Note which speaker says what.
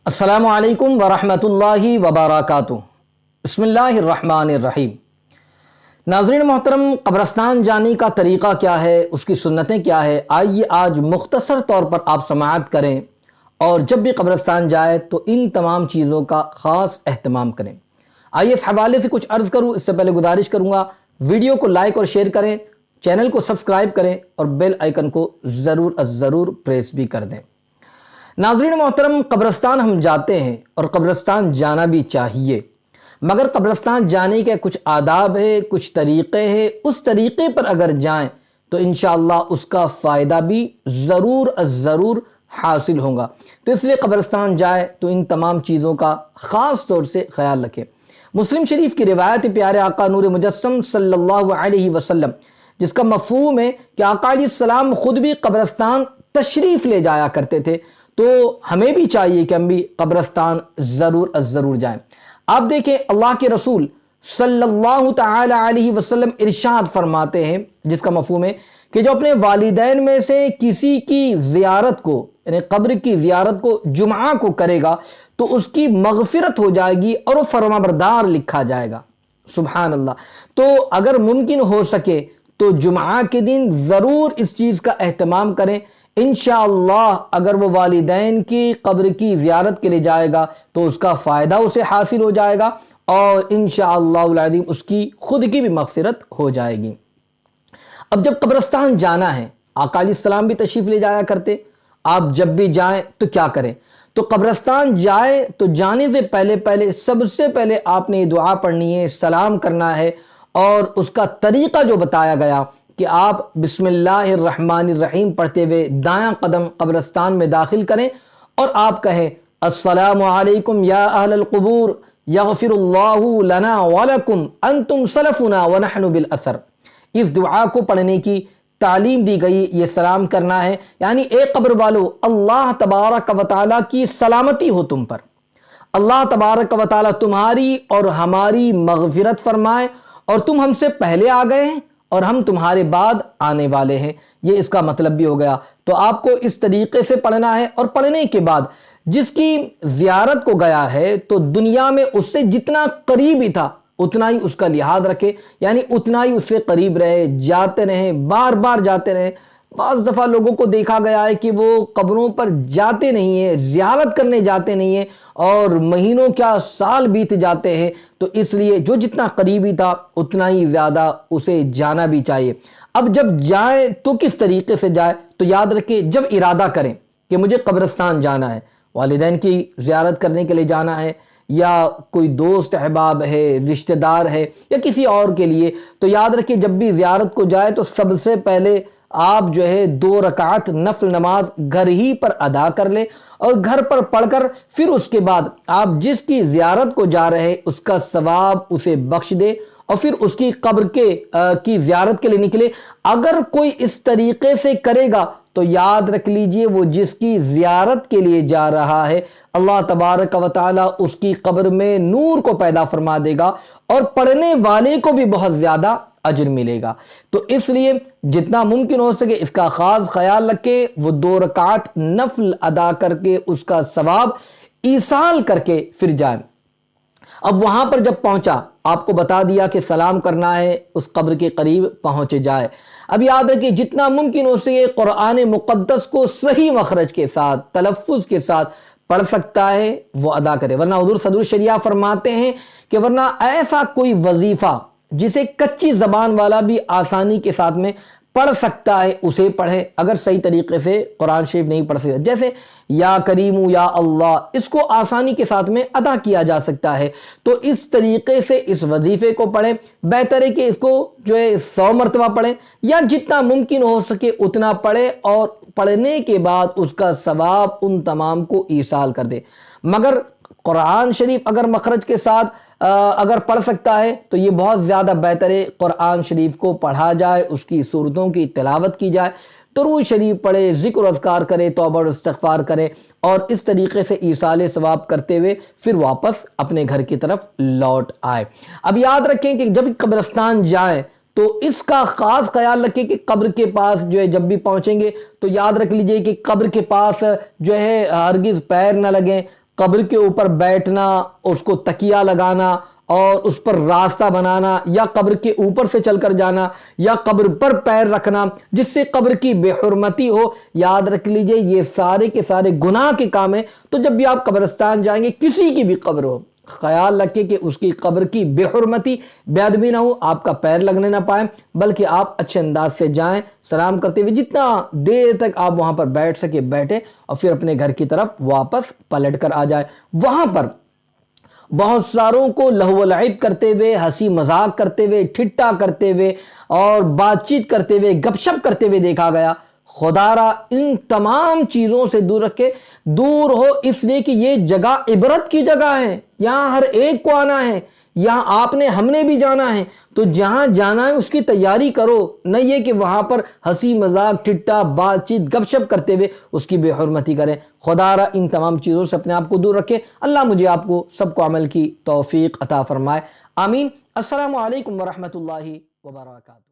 Speaker 1: السلام علیکم ورحمۃ اللہ وبرکاتہ۔ بسم اللہ الرحمن الرحیم۔ ناظرین محترم، قبرستان جانے کا طریقہ کیا ہے، اس کی سنتیں کیا ہے، آئیے آج مختصر طور پر آپ سماعت کریں اور جب بھی قبرستان جائے تو ان تمام چیزوں کا خاص اہتمام کریں۔ آئیے اس حوالے سے کچھ عرض کروں، اس سے پہلے گزارش کروں گا ویڈیو کو لائک اور شیئر کریں، چینل کو سبسکرائب کریں اور بیل آئیکن کو ضرور پریس بھی کر دیں۔ ناظرین محترم، قبرستان ہم جاتے ہیں اور قبرستان جانا بھی چاہیے، مگر قبرستان جانے کے کچھ آداب ہے، کچھ طریقے ہیں، اس طریقے پر اگر جائیں تو انشاءاللہ اس کا فائدہ بھی ضرور حاصل ہوگا۔ تو اس لیے قبرستان جائے تو ان تمام چیزوں کا خاص طور سے خیال رکھیں۔ مسلم شریف کی روایت پیارے آقا نور مجسم صلی اللہ علیہ وسلم، جس کا مفہوم ہے کہ آقا علیہ السلام خود بھی قبرستان تشریف لے جایا کرتے تھے، تو ہمیں بھی چاہیے کہ ہم بھی قبرستان ضرور جائیں۔ آپ دیکھیں اللہ کے رسول صلی اللہ تعالی علیہ وسلم ارشاد فرماتے ہیں، جس کا مفہوم ہے کہ جو اپنے والدین میں سے کسی کی زیارت کو، یعنی قبر کی زیارت کو جمعہ کو کرے گا تو اس کی مغفرت ہو جائے گی اور وہ فرمانبردار لکھا جائے گا۔ سبحان اللہ۔ تو اگر ممکن ہو سکے تو جمعہ کے دن ضرور اس چیز کا اہتمام کریں۔ انشاءاللہ اگر وہ والدین کی قبر کی زیارت کے لیے جائے گا تو اس کا فائدہ اسے حاصل ہو جائے گا اور انشاءاللہ العظیم اس کی خود کی بھی مغفرت ہو جائے گی۔ اب جب قبرستان جانا ہے، آقا علیہ السلام بھی تشریف لے جایا کرتے، آپ جب بھی جائیں تو کیا کریں؟ تو قبرستان جائے تو جانے سے پہلے سب سے پہلے آپ نے یہ دعا پڑھنی ہے، سلام کرنا ہے، اور اس کا طریقہ جو بتایا گیا کہ آپ بسم اللہ الرحمن الرحیم پڑھتے ہوئے دایاں قدم قبرستان میں داخل کریں اور آپ کہیں السلام علیکم یا اہل القبور یغفر اللہ لنا ولکم انتم سلفنا ونحن بالاثر۔ اس دعا کو پڑھنے کی تعلیم دی گئی، یہ سلام کرنا ہے، یعنی اے قبر والو، اللہ تبارک و تعالیٰ کی سلامتی ہو تم پر، اللہ تبارک و تعالیٰ تمہاری اور ہماری مغفرت فرمائے، اور تم ہم سے پہلے آ گئے ہیں اور ہم تمہارے بعد آنے والے ہیں، یہ اس کا مطلب بھی ہو گیا۔ تو آپ کو اس طریقے سے پڑھنا ہے، اور پڑھنے کے بعد جس کی زیارت کو گیا ہے تو دنیا میں اس سے جتنا قریب ہی تھا اتنا ہی اس کا لحاظ رکھے، یعنی اتنا ہی اس سے قریب رہے، جاتے رہیں، بار جاتے رہیں۔ بعض دفعہ لوگوں کو دیکھا گیا ہے کہ وہ قبروں پر جاتے نہیں ہیں، زیارت کرنے جاتے نہیں ہیں، اور مہینوں کیا سال بیت جاتے ہیں۔ تو اس لیے جو جتنا قریبی تھا اتنا ہی زیادہ اسے جانا بھی چاہیے۔ اب جب جائیں تو کس طریقے سے جائے؟ تو یاد رکھیں، جب ارادہ کریں کہ مجھے قبرستان جانا ہے، والدین کی زیارت کرنے کے لیے جانا ہے، یا کوئی دوست احباب ہے، رشتہ دار ہے، یا کسی اور کے لیے، تو یاد رکھیں جب بھی زیارت کو جائے تو سب سے پہلے آپ 2 رکعت نفل نماز گھر ہی پر ادا کر لیں، اور گھر پر پڑھ کر پھر اس کے بعد آپ جس کی زیارت کو جا رہے اس کا ثواب اسے بخش دے، اور پھر اس کی قبر کی زیارت کے لیے نکلے۔ اگر کوئی اس طریقے سے کرے گا تو یاد رکھ لیجئے وہ جس کی زیارت کے لیے جا رہا ہے، اللہ تبارک و تعالی اس کی قبر میں نور کو پیدا فرما دے گا، اور پڑھنے والے کو بھی بہت زیادہ اجر ملے گا۔ تو اس لیے جتنا ممکن ہو سکے اس کا خاص خیال رکھے، وہ 2 رکعت نفل ادا کر کے اس کا ثواب ایصال کر کے پھر جائیں۔ اب وہاں پر جب پہنچا، آپ کو بتا دیا کہ سلام کرنا ہے، اس قبر کے قریب پہنچ جائے۔ اب یاد رکھیے جتنا ممکن ہو سکے قرآن مقدس کو صحیح مخرج کے ساتھ، تلفظ کے ساتھ پڑھ سکتا ہے وہ ادا کرے، ورنہ حضور صدر الشریعہ فرماتے ہیں کہ ورنہ ایسا کوئی وظیفہ جسے کچی زبان والا بھی آسانی کے ساتھ میں پڑھ سکتا ہے اسے پڑھے، اگر صحیح طریقے سے قرآن شریف نہیں پڑھ سکتا، جیسے یا کریم یا اللہ، اس کو آسانی کے ساتھ میں ادا کیا جا سکتا ہے، تو اس طریقے سے اس وظیفے کو پڑھیں۔ بہتر ہے کہ اس کو 100 مرتبہ پڑھیں، یا جتنا ممکن ہو سکے اتنا پڑھیں، اور پڑھنے کے بعد اس کا ثواب ان تمام کو ایصال کر دے۔ مگر قرآن شریف اگر مخرج کے ساتھ اگر پڑھ سکتا ہے تو یہ بہت زیادہ بہتر ہے، قرآن شریف کو پڑھا جائے، اس کی صورتوں کی تلاوت کی جائے، درود شریف پڑھے، ذکر و اذکار کرے، توبہ و استغفار کرے، اور اس طریقے سے ایصال ثواب کرتے ہوئے پھر واپس اپنے گھر کی طرف لوٹ آئے۔ اب یاد رکھیں کہ جب قبرستان جائیں تو اس کا خاص خیال رکھیں کہ قبر کے پاس جب بھی پہنچیں گے تو یاد رکھ لیجئے کہ قبر کے پاس ہرگز پیر نہ لگیں، قبر کے اوپر بیٹھنا، اس کو تکیہ لگانا اور اس پر راستہ بنانا، یا قبر کے اوپر سے چل کر جانا، یا قبر پر پیر رکھنا جس سے قبر کی بے حرمتی ہو، یاد رکھ لیجئے یہ سارے کے سارے گناہ کے کام ہیں۔ تو جب بھی آپ قبرستان جائیں گے، کسی کی بھی قبر ہو، خیال رکھیں کہ اس کی قبر کی بے حرمتی، بے ادبی نہ ہو، آپ کا پیر لگنے نہ پائے، بلکہ آپ اچھے انداز سے جائیں، سلام کرتے ہوئے جتنا دیر تک آپ وہاں پر بیٹھ سکے بیٹھیں، اور پھر اپنے گھر کی طرف واپس پلٹ کر آ جائیں۔ وہاں پر بہت ساروں کو لہو و لعب کرتے ہوئے، ہنسی مذاق کرتے ہوئے، ٹھٹا کرتے ہوئے اور بات چیت کرتے ہوئے، گپ شپ کرتے ہوئے دیکھا گیا۔ خدا را ان تمام چیزوں سے دور رکھے، دور ہو اس لیے کہ یہ جگہ عبرت کی جگہ ہے، یہاں ہر ایک کو آنا ہے، یہاں آپ نے ہم نے بھی جانا ہے، تو جہاں جانا ہے اس کی تیاری کرو، نہ یہ کہ وہاں پر ہنسی مذاق ٹھٹا بات چیت گپ شپ کرتے ہوئے اس کی بے حرمتی کریں۔ خدا را ان تمام چیزوں سے اپنے آپ کو دور رکھے۔ اللہ مجھے آپ کو سب کو عمل کی توفیق عطا فرمائے، آمین۔ السلام علیکم ورحمۃ اللہ وبرکاتہ۔